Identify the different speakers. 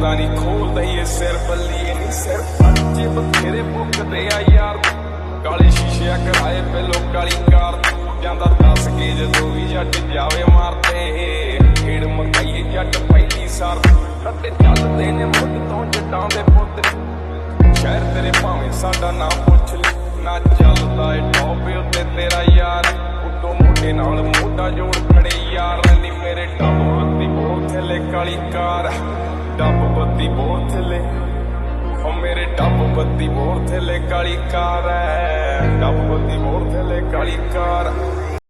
Speaker 1: ਪਤਾ ਨਹੀਂ ਖੋਲਦਾ ਹੀ ਇਹ ਸਿਰ ਬੱਲੀ ਨਹੀਂ ਸਿਰ ਪੱਜੇ ਬਥੇਰੇ ਭੁੱਕਦੇ ਆ ਯਾਰ ਕਾਲੇ ਸ਼ੀਸ਼ੇ ਕਰਾਏ ਪਹਿਲੋਂ ਕਾਲੀ ਕਾਰ ਜਾਂਦਾ ਦੱਸ ਕੇ ਜਦੋਂ ਵੀ ਜੱਟ ਜਾਵੇ ਮਾਰਦੇ ਖੇਡ ਮਕਾਈਏ ਜੱਟ ਪਹਿਲੀ ਸਾਰ ਰੱਤੇ ਚੱਲਦੇ ਨੇ ਮੁੱਢ ਤੋਂ ਜੱਟਾਂ ਦੇ ਪੁੱਤ ਸ਼ਹਿਰ ਤੇਰੇ ਭਾਵੇਂ ਸਾਡਾ ਨਾਮ ਪੁੱਛ ਲੈ ਨਾ ਚੱਲਦਾ ਏ ਟੌਪ ਉੱਤੇ ਤੇਰਾ ਯਾਰ ਉਦੋਂ ਮੋਢੇ ਨਾਲ ਮੋਢਾ ਜੋੜ ਖੜੇ ਯਾਰ ਨੀ ਮੇਰੇ ਡੱਬ ਬੱਤੀ ਬੋਰ ਥੱਲੇ ਕਾਲੀ ਕਾਰ ਡੱਬ ਬੱਤੀ ਬੋਰ ਥੱਲੇ ਉਹ ਮੇਰੇ ਡੱਬ ਬੱਤੀ ਬੋਰ ਥੱਲੇ ਕਾਲੀ ਕਾਰ ਡੱਬ ਬੱਤੀ ਬੋਰ ਥੱਲੇ ਕਾਲੀ ਕਾਰ